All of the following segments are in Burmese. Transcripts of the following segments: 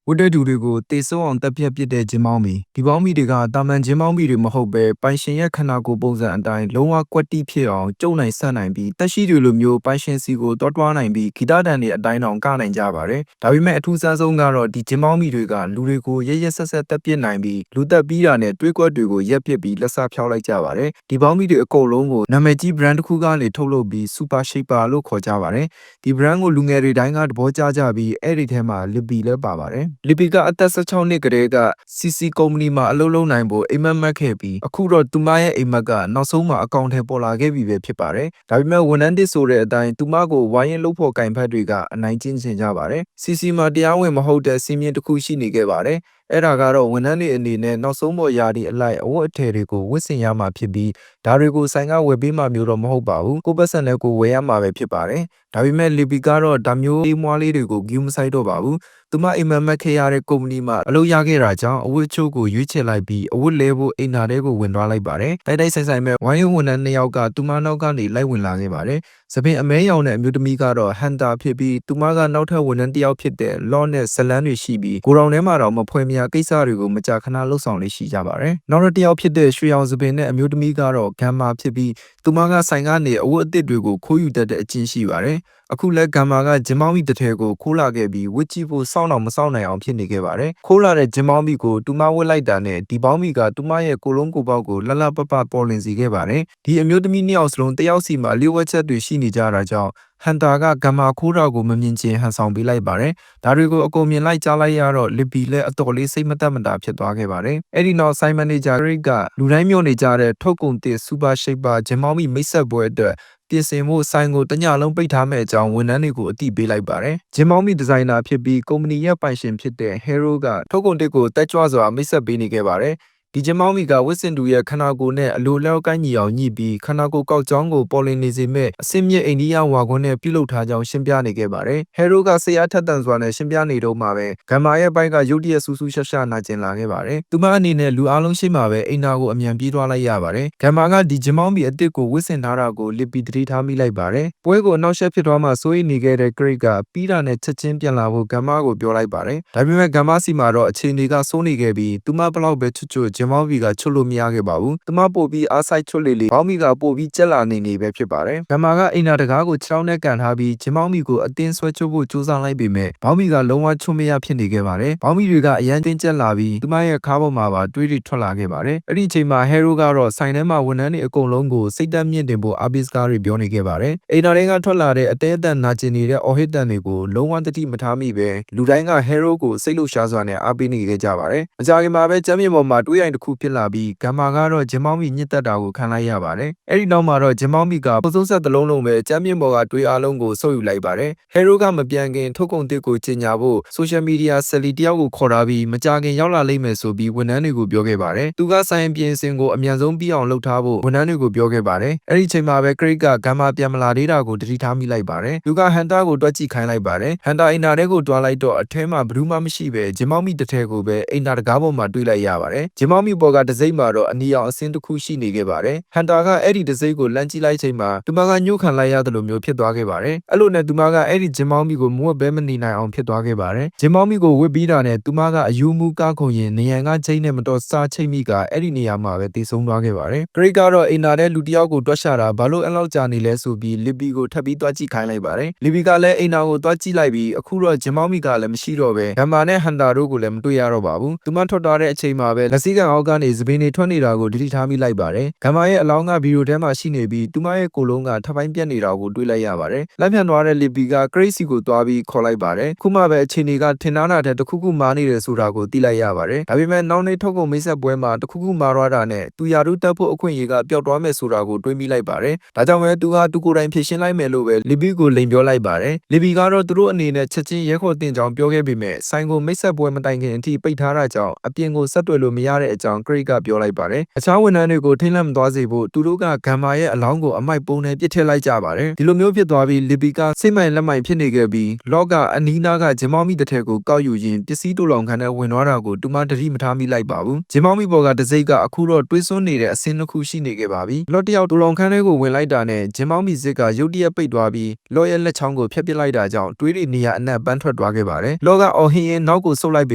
ဝတ်တဲ့သူတွေကိုတေဆုံးအောင်တပ်ဖြတ်ပစ်တဲ့ဂျင်းမောင်းမီဒီပေါင်းမီတွေကတာမန်ဂျင်းမောင်းမီတွေမဟုတ်ပဲပိုင်ရှင်ရဲ့ခန္ဓာကိုယ်ပုံစံအတိုင်းလုံးဝကွက်တိဖြစ်အောင်ကျုံနိုင်ဆက်နိုင်ပြီးတက်ရှိတွေလိုမျိုးပိုင်ရှင်စီကိုတွားတွားနိုင်ပြီးဂီတတန်တွေအတိုင်းအောင်ကနိုင်ကြပါတယ်ဒါပေမဲ့အထူးဆန်းဆုံးကတော့ဒီဂျင်းမောင်းမီတွေကလူတွေကိုရရဆက်ဆက်တပ်ပစ်နိုင်ပြီးလူသက်ပြီးတာနဲ့တွေးကွက်တွေကိုရက်ပစ်ပြီးလက်စားဖျောက်လိုက်ကြပါတယ်ဒီပေါင်းမီတွေအကုန်လုံးကိုနာမည်ကြီး brand တစ်ခုကနေထုတ်လုပ်ပြီး Super Shaper လို့ခေါ်ကြပါတယ်ဒီ brand ကိုလူငယ်တွေတိုင်းကသဘောကျကြပြီးအဲ့ဒီထဲမှာ Lippy လည်းပါပါတယ်Lippy ကအသက်16နှစ်ကတည်းက CC ကုမ္ပဏီမှာအလုပ်လုပ်နိုင်ဖို့အိမ်မက်မက်ခဲ့ပြီးအခုတော့သူမရဲ့အိမ်မက်ကနောက်ဆုံးမှာအကောင့်ထဲပေါ်လာခဲ့ပြီပဲဖြစ်ပါတယ်ဒါပေမဲ့ဝန်ထမ်းတစ်ဆိုတဲ့အတိုင်းသူမကိုဝိုင်းရင်လုပ်ဖို့ကင်ဖက်တွေကအနိုင်ကျင့်ချင်ကြပါတယ် CC မှာတရားဝင်မဟုတ်တဲ့စီးမြင်တစ်ခုရှိနေခဲ့ပါတယ်အဲ့ဒါကတော့ဝန်ထမ်းတွေအနေနဲ့နောက်ဆုံးပေါ်ယာဒီအလိုက်အဝတ်အထည်တွေကိုဝတ်ဆင်ရမှာဖြစ်ပြီးဒါတွေကိုဆိုင်ကဝယ်ပေးမှမျိုးတော့မဟုတ်ပါဘူးကိုပတ်စံနဲ့ကိုဝယ်ရမှာပဲဖြစ်ပါတယ်ဒါပေမဲ့ Lippy ကတော့ဒါမျိုးအေးမွားလေးတွေကိုဂူးမဆိုင်တော့ပါဘူးသူမအိမ်မက်မက်ခဲ့ရတဲ့ကုမ္ပဏီမှာအလုပ်ရခဲ့တာကြောင့်အဝတ်ချို့ကိုရွေးချယ်လိုက်ပြီးအဝတ်လဲဖို့အိမ်နာထဲကိုဝင်သွားလိုက်ပါတယ်တိုက်တိုက်ဆိုင်ဆိုင်မဲ့ဝိုင်းရုံဝန်ထမ်း2ယောက်ကသူမနောက်ကနေလိုက်ဝင်လာခဲ့ပါတယ်စပင်အမဲရောင်တဲ့အမျိုးသမီးကတော့ဟန်တာဖြစ်ပြီးသူမကနောက်ထပ်ဝန်ထမ်းတစ်ယောက်ဖြစ်တဲ့လော့နဲ့ဇလန်းတွေရှိပြီးကိုရောင်ထဲမှာတော့မဖွဲမရကိစ္စတွေကိုမကြာခဏလှုပ်ဆောင်လေးရှိကြပါတယ်နောက်တစ်ယောက်ဖြစ်တဲ့ရွှေရောင်စပင်နဲ့အမျိုးသမီးကတော့ဂမ်မာဖြစ်ပြီးသူမကဆိုင်ကနေအဝတ်အသစ်တွေကိုခိုးယူတတ်တဲ့အချင်းရှိပါတယ်အခုလက်ဂမ်မာကဂျင်းမောင်းမီတစ်ထည်ကိုခိုးလာခဲ့ပြီးဝစ်ကြည့်ဖို့စောင့်တော့မစောင့်နိုင်အောင်ဖြစ်နေခဲ့ပါတယ်ခိုးလာတဲ့ဂျင်းမောင်းမီကိုသူမဝစ်လိုက်တာနဲ့ဒီပေါင်းမီကသူမရဲ့ကိုလုံးကိုပေါက်ကိုလှလှပပပေါ်လင်စေခဲ့ပါတယ်ဒီအမျိုးသမီးနှစ်ယောက်စလုံးတယောက်စီမှာလျှို့ဝှက်ချက်တွေရှိနေကြတာကြောင့်ဟန်တာကဂမ်မာခိုးတာကိုမမြင်ချင်ဟန်ဆောင်ပေးလိုက်ပါတယ်ဒါတွေကိုအကုန်မြင်လိုက်ကြားလိုက်ရတော့လစ်ပီလည်းအတော်လေးစိတ်မသက်မတာဖြစ်သွားခဲ့ပါတယ်အဲ့ဒီနောက်ဆိုင်မန်နေဂျာရိတ်ကလူတိုင်းမျိုးနေကြတဲ့ထုတ်ကုန်တစ်စူပါရှိတ်ပါဂျင်းမောင်းမီမိတ်ဆက်ပွဲအတွက်ပြင်ဆင်မှုဆိုင်ကိုတညလုံးပိတ်ထားမဲ့အကြောင်းဝန်ထမ်းတွေကိုအသိပေးလိုက်ပါတယ်ဂျင်းမောင်းမီဒီဇိုင်နာဖြစ်ပြီးကုမ္ပဏီရဲ့ပိုင်ရှင်ဖြစ်တဲ့ Hero ကထုတ်ကုန်တစ်ကိုတက်ကြွစွာမိတ်ဆက်ပေးနေခဲ့ပါတယ်ဒီဂျင်းမောင်းမီကဝစ်စင်တူရဲ့ခနာကိုနဲ့အလိုလျောက်ကိုင်းညီအောင်ညှိပြီးခနာကိုကောက်ကြောင်းကိုပေါ်လင်နေစေမဲ့အစင်းမြစ်အိန္ဒိယဝါခွန်းနဲ့ပြုလုပ်ထားကြောင်းရှင်းပြနေခဲ့ပါတယ်ဟဲရိုကဆရာထက်တန်စွာနဲ့ရှင်းပြနေတော့မှပဲဂမ်မာရဲ့ဘိုက်ကရုတ်တရက်ဆူဆူရှာရှာနာကျင်လာခဲ့ပါတယ်သူမအနေနဲ့လူအားလုံးရှိမှပဲအိမ်နာကိုအမြန်ပြေးသွားလိုက်ရပါတယ်ဂမ်မာကဒီဂျင်းမောင်းမီအစ်စ်ကိုဝစ်စင်ထားတာကိုလစ်ပီတတိထားမိလိုက်ပါတယ်ပွဲကိုအနောက်ရှက်ဖြစ်သွားမှစိုးရိမ်နေခဲ့တဲ့ဂရိတ်ကပြီးတာနဲ့ချက်ချင်းပြန်လာဖို့ဂမ်မာကိုပြောလိုက်ပါတယ်ဒါပေမဲ့ဂမ်မာစီမှာတော့အခြေအနေကစိုးနေခဲ့ပြီးသူမဘလောက်ပဲချွတ်ချွတ်ဂျင်းမောင်းမီကချွတ်လို့မရခဲ့ပါဘူး။သူမပို့ပြီးအားဆိုင်ချွတ်လေလေဘောင်းမီကပို့ပြီးကြက်လာနေပဲဖြစ်ပါတယ်။ဂမ်မာကအိမ်နာတကားကိုခြေထောက်နဲ့ကန်ထားပြီးဂျင်းမောင်းမီကိုအတင်းဆွဲချွတ်ဖို့ကြိုးစားလိုက်ပေမဲ့ဘောင်းမီကလုံးဝချွတ်မရဖြစ်နေခဲ့ပါတယ်။ဘောင်းမီတွေကအရန်တင်းကျက်လာပြီးသူမရဲ့ခါးပေါ်မှာပါတွေးတွေထွက်လာခဲ့ပါတယ်။အဲ့ဒီအချိန်မှာဟဲရိုကတော့ဆိုင်ထဲမှာဝန်ထမ်းတွေအကုန်လုံးကိုစိတ်တက်မြင့်တင်ဖို့အာဘစ်ကားတွေပြောနေခဲ့ပါတယ်။အိမ်နာတွေကထွက်လာတဲ့အသေးအတန်နာကျင်နေတဲ့အော်ဟစ်တန်တွေကိုလုံးဝတတိမထားမိပဲလူတိုင်းကဟဲရိုကိုစိတ်လှုပ်ရှားစွာနဲ့အားပေးနေခဲ့ကြပါတယ်။မကြာခင်မှာပဲကျမ်းမြေပေါ်မှာတွေးရိုင်တစ်ခုဖြစ်လာပြီးဂမ်မာကတော့ဂျင်းမောင်းမီညစ်သက်တာကိုခံလိုက်ရပါတယ်။အဲ့ဒီနောက်မှာတော့ဂျင်းမောင်းမီကပုံစုံဆက်တစ်လုံးလုံးပဲကျမ်းမြင့်ပေါ်ကတွေးအားလုံးကိုဆုပ်ယူလိုက်ပါတယ်။ဟဲရိုကမပြန်ခင်ထုတ်ကုန်တစ်ကိုကြီးညာဖို့ဆိုရှယ်မီဒီယာဆယ်လီတယောက်ကိုခေါ်ထားပြီးမကြာခင်ရောက်လာလိမ့်မယ်ဆိုပြီးဝန်ထမ်းတွေကိုပြောခဲ့ပါတယ်။သူကဆိုင်ပြင်စင်ကိုအမြန်ဆုံးပြီးအောင်လုပ်ထားဖို့ဝန်ထမ်းတွေကိုပြောခဲ့ပါတယ်။အဲ့ဒီချိန်မှာပဲခရစ်ကဂမ်မာပြန်မလာသေးတာကိုတတိထားမိလိုက်ပါတယ်။သူကဟန်တာကိုတွက်ကြည့်ခိုင်းလိုက်ပါတယ်။ဟန်တာအိမ်နာထဲကိုတွားလိုက်တော့အထဲမှာဘယ်သူမှမရှိပဲဂျင်းမောင်းမီတစ်ထဲကိုပဲအိမ်နာတကားပေါ်မှာတွေ့လိုက်ရပါတယ်။ဂျင်းမောင်းမီပေါ်ကတစိမ့်မှာတော့အနီရောင်အစင်းတစ်ခုရှိနေခဲ့ပါတယ်။ဟန်တာကအဲ့ဒီတစိမ့်ကိုလမ်းကြည့်လိုက်ချိန်မှာသူမကညှို့ခံလိုက်ရတယ်လို့မျိုးဖြစ်သွားခဲ့ပါတယ်။အဲ့လိုနဲ့သူမကအဲ့ဒီဂျင်းမောင်းမီကိုမွတ်ဘဲမနေနိုင်အောင်ဖြစ်သွားခဲ့ပါတယ်။ဂျင်းမောင်းမီကိုဝစ်ပြီးတာနဲ့သူမကအယူမူကားခုံရင်နေရန်ကချိန်နဲ့မတော်စားချိတ်မိကအဲ့ဒီနေရာမှာပဲတည်ဆုံးသွားခဲ့ပါတယ်။ဂရိတ်ကတော့အိမ်နာတဲ့လူတယောက်ကိုတွက်ရှာတာဘာလို့အဲ့လောက်ကြာနေလဲဆိုပြီးလစ်ပီကိုထပ်ပြီးတွက်ကြည့်ခိုင်းလိုက်ပါတယ်။လစ်ပီကလည်းအိမ်နာကိုတွက်ကြည့်လိုက်ပြီးအခုတော့ဂျင်းမောင်းမီကလည်းမရှိတော့ပဲဂမ်မာနဲ့ဟန်တာတို့ကိုလည်းမတွေ့ရတော့ပါဘူး။သူမထွက်သွားတဲ့အချိန်မှာပဲလက်စည်းကန်အောက်ကနေစပင်းတွေထွက်နေတာကိုတတိထားမိလိုက်ပါတယ်။ဂမ်မာရဲ့အလောင်းကဗီဒီယိုထဲမှာရှိနေပြီးသူမရဲ့ကိုယ်လုံးကထပ်ပိုင်းပြက်နေတာကိုတွေ့လိုက်ရပါတယ်။လက်ပြန်သွားတဲ့လစ်ပီကကရိတ်စီကိုသွားပြီးခေါ်လိုက်ပါတယ်။ခုမှပဲအခြေအနေကထင်ထားတာတဲ့တခုခုမာနေတယ်ဆိုတာကိုသိလိုက်ရပါတယ်။ဒါပေမဲ့နောက်နေ့ထုတ်ကုန်မိတ်ဆက်ပွဲမှာတခုခုမာသွားတာနဲ့သူယာရုတက်ဖို့အခွင့်အရေးကပျောက်သွားမယ်ဆိုတာကိုတွေးမိလိုက်ပါတယ်။ဒါကြောင့်ပဲသူကသူကိုယ်တိုင်ဖြေရှင်းလိုက်မယ်လို့ပဲလစ်ပီကိုလိန်ပြောလိုက်ပါတယ်။လစ်ပီကတော့သူတို့အနေနဲ့ချက်ချင်းရဲခေါ်တင်ကြောင်ပြောခဲ့ပေမဲ့ဆိုင်ကိုမိတ်ဆက်ပွဲမတိုင်ခင်အထိပိတ်ထားတာကြောင့်အပြင်ကိုဆက်သွယ်လို့မရတဲ့ တဲ့အကြောင်း Craig ကပြောလိုက်ပါတယ်။အခြားဝန်ထမ်းတွေကိုထိတ်လန့်မသွားစေဖို့သူတို့ကဂမ်မာရဲ့အလောင်းကိုအမိုက်ပုံနဲ့ပစ်ထည့်လိုက်ကြပါတယ်။ဒီလိုမျိုးဖြစ်သွားပြီး Libby ကစိတ်မိုင်လက်မိုင်ဖြစ်နေခဲ့ပြီး Locke ကအနီးနားကဂျင်မောင်းမီတစ်ထည်ကိုကောက်ယူရင်းပစ္စည်းတူလောင်ခန်းထဲဝင်သွားတာကိုသူမတတိမထားမိလိုက်ပါဘူး။ဂျင်မောင်းမီပေါ်ကတစိမ့်ကအခုတော့တွေးစွန်းနေတဲ့အဆင်းတစ်ခုရှိနေခဲ့ပါပြီ။ Locke တယောက်တူလောင်ခန်းထဲကိုဝင်လိုက်တာနဲ့ဂျင်မောင်းမီစစ်ကရုတ်တရက်ပိတ်သွားပြီး Locke ရဲ့လက်ချောင်းကိုဖျက်ပစ်လိုက်တာကြောင့်တွေးတွေနေရာအနှံ့ပန်းထွက်သွားခဲ့ပါတယ်။ Locke ကအော်ဟင်းရင်နောက်ကိုဆုတ်လိုက်ပ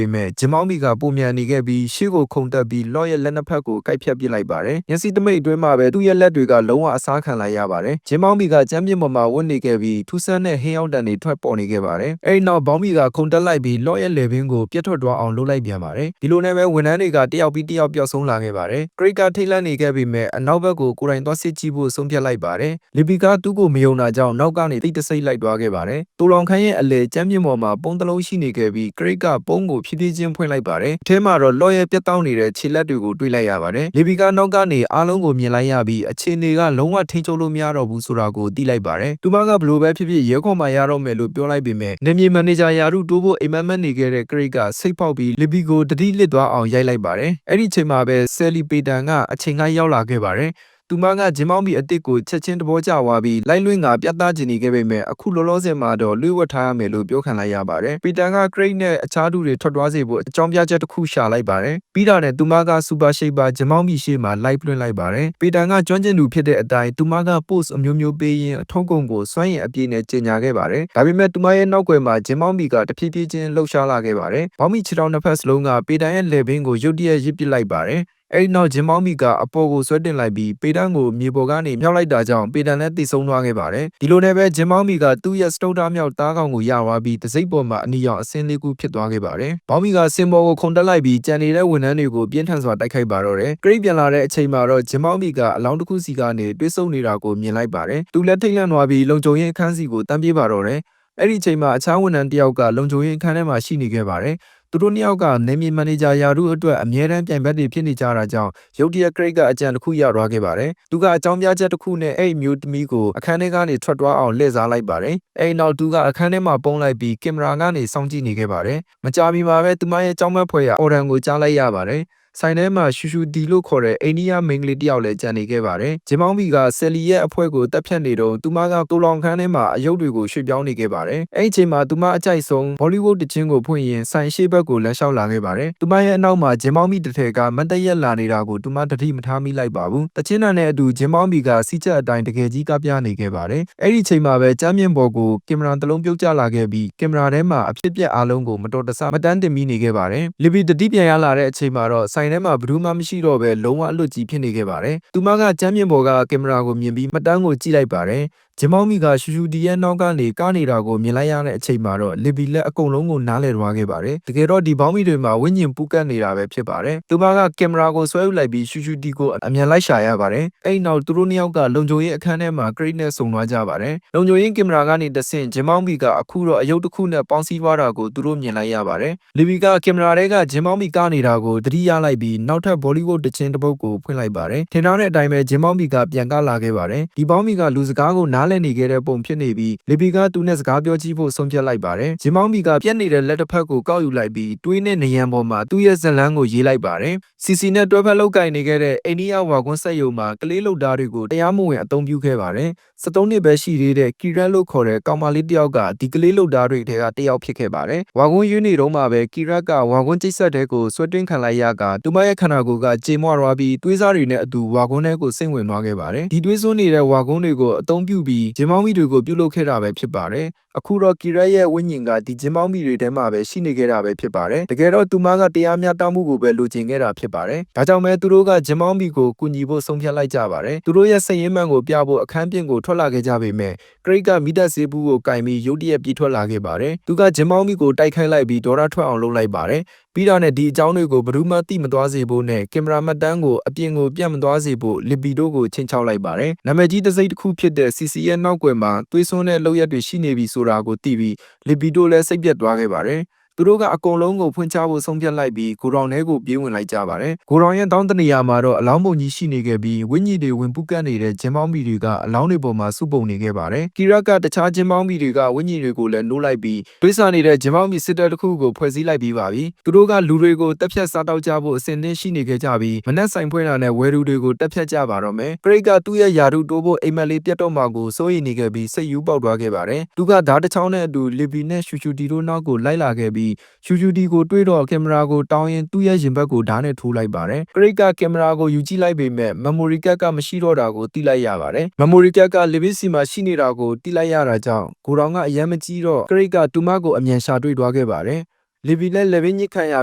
ေမဲ့ဂျင်မောင်းမီကပုံမြန်နေခဲ့ပြီးရှေ့ကိုခုန်တက်ပြီး Locke ရဲ့လက်နှစ်ဖက်ကိုကိုက်ဖြတ်ပစ်လိုက်ပါတယ်။မျက်စိတမိတ်အတွင်းမှာပဲသူ့ရဲ့လက်တွေကလုံးဝအစားခံလိုက်ရပါတယ်။ဂျင်မောင်းမီကကြမ်းပြင်းပေါ်မှာဝတ်နေခဲ့ပြီးထူးဆန်းတဲ့ဟင်းရောက်တန်တွေထွက်ပေါ်နေခဲ့ပါတယ်။အဲဒီနောက်ဘောင်းမီကခုန်တက်လိုက်ပြီး Locke ရဲ့လယ်ပင်ကိုပြတ်ထွက်သွားအောင်လုပ်လိုက်ပြန်ပါတယ်။ဒီလိုနဲ့ပဲဝန်ထမ်းတွေကတယောက်ပြီးတယောက်ပျောက်ဆုံးလာခဲ့ပါတယ်။ Craig ကထိတ်လန့်နေခဲ့ပေမဲ့အနောက်ဘက်ကိုကိုယ်တိုင်သွားစစ်ကြည့်ဖို့ဆုံးဖြတ်လိုက်ပါတယ်။ Libby ကသူ့ကိုမယုံတာကြောင့်နောက်ကနေတိတ်တဆိတ်လိုက်သွားခဲ့ပါတယ်။တူလောင်ခန်းရဲ့အလယ်ကြမ်းပြင်းပေါ်မှာပုံတစ်လုံးရှိနေခဲ့ပြီး Craig ကပုံးကိုဖြည်းဖြည်းချင်းဖွင့်လိုက်ပါတယ်။အထဲမှာတော့ Locke ရဲ့ပြတ်တောက်နေတဲ့ခြေလက်တွေကိုတွေ့လိုက်ရပါတယ်။ Libby ကနောက်ကနေအားလုံးကိုမြင်လိုက်ရပြီးအခြေအနေကလုံးဝထိန်းချုပ်လို့မရတော့ဘူးဆိုတာကိုသိလိုက်ပါတယ်။သူမကဘလို့ပဲဖြစ်ဖြစ်ရဲခေါ်မှရတော့မယ်လို့ပြောလိုက်ပေမဲ့နေမြေမန်နေဂျာယာရုတိုးဖို့အိမ်မက်မက်နေခဲ့တဲ့ Craig ကစိတ်ပေါက်ပြီး Libby ကိုတတိလစ်သွားအောင်ရိုက်လိုက်ပါတယ်။အဲ့ဒီအချိန်မှာပဲ Sally Payton ကအချိန်ကရောက်လာခဲ့ပါတယ်။သူမကဂျင်မောင်းမီအစ်စ်ကိုချက်ချင်းတဘောကျသွားပြီးလိုက်လွင့်ကပြတ်သားကျင်နေခဲ့ပေမဲ့အခုလောလောဆယ်မှာတော့လွှဲဝတ်ထားရမယ်လို့ပြောခံလိုက်ရပါတယ်။ပီတန်က Craig နဲ့အခြားသူတွေထွက်သွားစေဖို့အကြောင်းပြချက်တစ်ခုရှာလိုက်ပါတယ်။ပြီးတာနဲ့သူမကစူပါရှိတ်ပါဂျင်မောင်းမီရှေ့မှာလိုက်လွှင့်လိုက်ပါတယ်။ပီတန်ကကျွမ်းကျင်သူဖြစ်တဲ့အတိုင်းသူမက post အမျိုးမျိုးပေးရင်းအထုံးကုန်ကိုစွန့်ရင်အပြည့်နဲ့ကြေညာခဲ့ပါတယ်။ဒါပေမဲ့သူမရဲ့နောက်ွယ်မှာဂျင်မောင်းမီကတဖြည်းဖြည်းချင်းလှုပ်ရှားလာခဲ့ပါတယ်။ဘောင်းမီခြေထောက်နှစ်ဖက်စလုံးကပီတန်ရဲ့လယ်ပင်ကိုရုတ်တရက်ရစ်ပစ်လိုက်ပါတယ်။အဲဒီနောက်ဂျင်မောင်းမီကအပေါ်ကိုဆွဲတင်လိုက်ပြီးပေတန်းကိုမြေပေါ်ကနေမြောက်လိုက်တာကြောင့်ပေတန်းလည်းတိတ်ဆုံးသွားခဲ့ပါတယ်။ဒီလိုနဲ့ပဲဂျင်မောင်းမီကသူ့ရဲ့စတုတ္ထမြောက်သားကောင်ကိုရသွားပြီးတစိမ့်ပေါ်မှာအနီရောင်အစင်းလေးခုဖြစ်သွားခဲ့ပါတယ်။ဘောင်းမီကစင်ပေါ်ကိုခုန်တက်လိုက်ပြီးကြံနေတဲ့ဝန်ထမ်းတွေကိုပြင်းထန်စွာတိုက်ခိုက်ပါတော့တယ်။ Craig ပြန်လာတဲ့အချိန်မှာတော့ဂျင်မောင်းမီကအလောင်းတစ်ခုစီကနေတွေးဆုံနေတာကိုမြင်လိုက်ပါတယ်။သူလည်းထိတ်လန့်သွားပြီးလုံခြုံရေးအခန်းစီကိုတန်းပြေးပါတော့တယ်။အဲ့ဒီအချိန်မှာအခြားဝန်ထမ်းတစ်ယောက်ကလုံခြုံရေးအခန်းထဲမှာရှိနေခဲ့ပါတယ်။သူတို့နှစ်ယောက်ကနေမြေမန်နေဂျာယာရုအတွက်အမြဲတမ်းပြိုင်ဘက်တွေဖြစ်နေကြတာကြောင့်ရုတ်တရက် Craig ကအကြံတစ်ခုရသွားခဲ့ပါတယ်။သူကအကြောင်းပြချက်တစ်ခုနဲ့အဲ့မျိုးသမီးကိုအခန်းထဲကနေထွက်သွားအောင်လှည့်စားလိုက်ပါတယ်။အဲ့နောက်သူကအခန်းထဲမှာပုံလိုက်ပြီးကင်မရာကနေစောင့်ကြည့်နေခဲ့ပါတယ်။မကြာမီမှာပဲသူမရဲ့ကြောင်းမက်ဖွဲရအော်ဒန်ကိုကြားလိုက်ရပါတယ်။ဆိုင်ထဲမှာရှူရှူဒီလို့ခေါ်တဲ့အိန္ဒိယမိန်းကလေးတယောက်လည်းကြံနေခဲ့ပါတယ်။ဂျင်မောင်းမီကဆယ်လီရဲ့အဖွဲကိုတက်ဖြတ်နေတော့သူမကတူလောင်ခန်းထဲမှာအယုတ်တွေကိုရွှေ့ပြောင်းနေခဲ့ပါတယ်။အဲ့ဒီအချိန်မှာသူမအကြိုက်ဆုံးဘောလိဝုဒ်တခြင်းကိုဖွင့်ရင်ဆိုင်ရှေ့ဘက်ကိုလမ်းလျှောက်လာခဲ့ပါတယ်။သူမရဲ့အနောက်မှာဂျင်မောင်းမီတစ်ထည်ကမတ်တရက်လာနေတာကိုသူမတတိမထားမိလိုက်ပါဘူး။တခြင်းတန်နဲ့အတူဂျင်မောင်းမီကစီးချက်အတိုင်းတကယ်ကြီးကပြနေခဲ့ပါတယ်။အဲ့ဒီအချိန်မှာပဲကျမ်းမြင့်ပေါ်ကိုကင်မရာတစ်လုံးပြုတ်ကျလာခဲ့ပြီးကင်မရာထဲမှာအဖြစ်အပျက်အားလုံးကိုမတော်တဆမတန်းတင်မိနေခဲ့ပါတယ်။လီဘီတတိပြန်ရလာတဲ့အချိန်မှာတော့ဆိုင်ထဲမှာဘယ်သူမှမရှိတော့ပဲလုံးဝအလွတ်ကြီးဖြစ်နေခဲ့ပါတယ်။သူမကကျမ်းမြင့်ပေါ်ကကင်မရာကိုမြင်ပြီးမှတ်တမ်းကိုကြည့်လိုက်ပါတယ်။ဂျင်မောင်းမီကရှူရှူဒီရဲ့နောက်ကနေကားနေတာကိုမြင်လိုက်ရတဲ့အချိန်မှာတော့လီဘီလက်အကုန်လုံးကိုနားလည်သွားခဲ့ပါတယ်။တကယ်တော့ဒီဘောင်းမီတွေမှာဝိညာဉ်ပူကတ်နေတာပဲဖြစ်ပါတယ်။သူမကကင်မရာကိုဆွဲယူလိုက်ပြီးရှူရှူဒီကိုအမြန်လိုက်ရှာရပါတယ်။အဲဒီနောက်သူတို့နှစ်ယောက်ကလုံခြုံရေးအခန်းထဲမှာ Craig နဲ့ဆုံသွားကြပါတယ်။လုံခြုံရေးကင်မရာကနေတဆင့်ဂျင်မောင်းမီကအခုတော့အယုတ်တစ်ခုနဲ့ပေါင်းစည်းသွားတာကိုသူတို့မြင်လိုက်ရပါတယ်။လီဘီကကင်မရာထဲကဂျင်မောင်းမီကားနေတာကိုသတိရလိုက်ပြီးနောက်ထပ်ဘောလိဝုဒ်တခြင်းတစ်ပုဒ်ကိုဖွင့်လိုက်ပါတယ်။ထင်ထားတဲ့အတိုင်းပဲဂျင်မောင်းမီကပြန်ကလာခဲ့ပါတယ်။ဒီဘောင်းမီကလူစကားကိုနားလည်နေခဲ့တဲ့ပုံဖြစ်နေပြီးလီဘီကသူနဲ့စကားပြောကြည့်ဖို့ဆုံးဖြတ်လိုက်ပါတယ်။ဂျင်မောင်းမီကပြက်နေတဲ့လက်တစ်ဖက်ကိုကောက်ယူလိုက်ပြီးတွေးနဲ့နရံပေါ်မှာသူ့ရဲ့ဇလန်းကိုရေးလိုက်ပါတယ်။ CC နဲ့တွဲဖက်လုပ်ကင်နေခဲ့တဲ့အိန္ဒိယဝါကွန်းဆက်ယုံမှာကလေးလုတ်သားတွေကိုတရားမဝင်အသုံးပြုခဲ့ပါတယ်။73နှစ်ပဲရှိသေးတဲ့ကီရက်လို့ခေါ်တဲ့ကောင်မလေးတစ်ယောက်ကဒီကလေးလုတ်သားတွေထဲကတစ်ယောက်ဖြစ်ခဲ့ပါတယ်။ဝါကွန်းရွေးနေတော့မှပဲကီရက်ကဝါကွန်းကျိတ်ဆက်တဲ့ကိုဆွဲတွင်းခံလိုက်ရကသူမရဲ့ခန္ဓာကိုယ်ကကြေမွသွားပြီးသွေးစားတွေနဲ့အတူဝါကွန်းထဲကိုစိမ့်ဝင်သွားခဲ့ပါတယ်။ဒီသွေးစွန်းနေတဲ့ဝါကွန်းတွေကိုအသုံးပြုပြီးဂျင်မောင်းမီတွေကိုပြုလုပ်ခဲ့တာပဲဖြစ်ပါတယ်။အခုတော့ကီရက်ရဲ့ဝိညာဉ်ကဒီဂျင်မောင်းမီတွေထဲမှာပဲရှိနေခဲ့တာပဲဖြစ်ပါတယ်။တကယ်တော့သူမကတရားမျှတမှုကိုပဲလိုချင်ခဲ့တာဖြစ်ပါတယ်။ဒါကြောင့်ပဲသူတို့ကဂျင်မောင်းမီကိုကူညီဖို့ဆုံးဖြတ်လိုက်ကြပါတယ်။သူတို့ရဲ့စိတ်ရင်းမှန်ကိုပြဖို့အခန်းပြင်ကိုထွက်လာခဲ့ကြပေမဲ့ Craig ကမိသက်ဆေးဘူးကိုကင်ပြီးရုတ်တရက်ပြေးထွက်လာခဲ့ပါတယ်။သူကဂျင်မောင်းမီကိုတိုက်ခိုက်လိုက်ပြီးဒေါသထွက်အောင်လုပ်လိုက်ပါတယ်။ပြီးတော့နဲ့ဒီအကြောင်းတွေကိုဘယ်သူမှသိမသွားစေဖို့နဲ့ကင်မရာမှတ်တမ်းကိုအပြင်ကိုပြတ်မသွားစေဖို့လီဘီတို့ကိုချင်းချောက်လိုက်ပါတယ်။နာမည်ကြီးတစိမ့်တစ်ခုဖြစ်တဲ့ CC ရဲ့နောက်ွယ်မှာသွေးစွန်းတဲ့လုပ်ရက်တွေရှိနေပြီဆိုတာကိုသိပြီးလီဘီတို့လည်းစိတ်ပြတ်သွားခဲ့ပါတယ်။ သူတို့ကအကုန်လုံးကိုဖွင့်ချဖို့ဆုံးဖြတ်လိုက်ပြီးဂိုဒေါင်ထဲကိုပြေးဝင်လိုက်ကြပါတယ်ဂိုဒေါင်ရဲ့တောင်းတနေရာမှာတော့အလောင်းပုံကြီးရှိနေခဲ့ပြီးဝိညာဉ်တွေဝင်ပူးကပ်နေတဲ့ဂျင်းပေါင်းမီတွေကအလောင်းတွေပေါ်မှာစုပုံနေခဲ့ပါတယ်ကီရတ်ကတခြားဂျင်းပေါင်းမီတွေကဝိညာဉ်တွေကိုလည်းနှိုးလိုက်ပြီးတွေးဆနေတဲ့ဂျင်းပေါင်းမီစစ်တပ်တစ်ခုကိုဖွဲ့စည်းလိုက်ပြီးပါပြီသူတို့ကလူတွေကိုတက်ဖြတ်စားတောက်ကြဖို့အစဉ်သင့်ရှိနေခဲ့ကြပြီးမနက်ဆိုင်ဖွင့်တာနဲ့ဝယ်သူတွေကိုတက်ဖြတ်ကြပါတော့မယ်ဂရိတ်ကသူ့ရဲ့ယာရုတိုးဖို့အိမ်မက်လေးပြတ်တော့မှာကိုစိုးရိမ်နေခဲ့ပြီးစိတ်ယူပေါက်သွားခဲ့ပါတယ်သူကဓာတ်တစ်ချောင်းနဲ့အတူလီဘီနဲ့ရှူရှူတီတို့နောက်ကိုလိုက်လာခဲ့ပြီးရှူရှူတီကိုတွေးတော့ကင်မရာကိုတောင်းရင်သူ့ရဲ့ရင်ဘတ်ကိုဓာတ်နဲ့ထိုးလိုက်ပါတယ်ဂရိတ်ကကင်မရာကိုယူကြည့်လိုက်ပေမဲ့မက်မိုရီကတ်ကမရှိတော့တာကိုသိလိုက်ရပါတယ်မက်မိုရီကတ်ကလီဘီစီမှာရှိနေတာကိုသိလိုက်ရတာကြောင့်ဂိုဒေါင်ကအယမ်းမကြီးတော့ဂရိတ်ကတူမကိုအမြန်ရှာတွေ့သွားခဲ့ပါတယ်လီဘီလည်းလက်ဝင်းညစ်ခံရ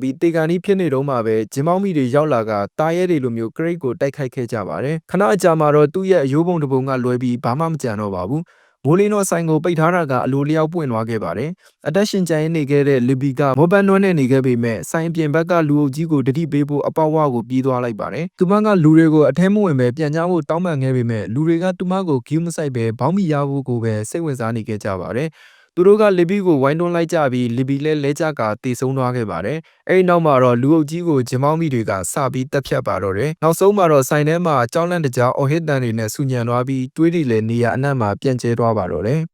ပြီးတေကန်ဒီဖြစ်နေတော့မှပဲဂျင်းမောင်းမီတွေရောက်လာကတားရဲတွေလိုမျိုးဂရိတ်ကိုတိုက်ခိုက်ခဲ့ကြပါတယ်ခဏအကြာမှာတော့သူ့ရဲ့အယိုးပုံတစ်ပုံကလွဲပြီးဘာမှမကြံတော့ပါဘူးမိုးလင်းတော့ဆိုင်ကိုပိတ်ထားတာကအလိုလျောက်ပွင့်သွားခဲ့ပါတယ်အသက်ရှင်ကျန်ရနေခဲ့တဲ့လီဘီကမောပန်းနွမ်းနေနေခဲ့ပေမဲ့ဆိုင်ပြင်ဘက်ကလူအုပ်ကြီးကိုတတိပေးဖို့အပေါက်ဝါကိုပြေးသွားလိုက်ပါတယ်သူမကလူတွေကိုအထဲမဝင်ပဲပြန်ကြဖို့တောင်းပန်ခဲ့ပေမဲ့လူတွေကသူမကိုဂီးမဆိုင်ပဲဘောင်းမီရဖို့ကိုပဲစိတ်ဝင်စားနေခဲ့ကြပါတယ်သူတို့ကလီဘီကိုဝိုင်းတွန်းလိုက်ကြပြီးလီဘီလည်းလဲကျကတေဆုံးသွားခဲ့ပါတယ်။အဲဒီနောက်မှာတော့လူအုပ်ကြီးကိုဂျင်းမောင်းမီတွေကစပြီးတက်ဖြတ်ပါတော့တယ်။နောက်ဆုံးမှာတော့ဆိုင်ထဲမှာကြောက်လန့်တကြားအော်ဟစ်တန်တွေနဲ့ဆူညံသွားပြီးတွေးတွေလည်းနေရာအနှံ့မှာပြန့်ကျဲသွားပါတော့တယ်။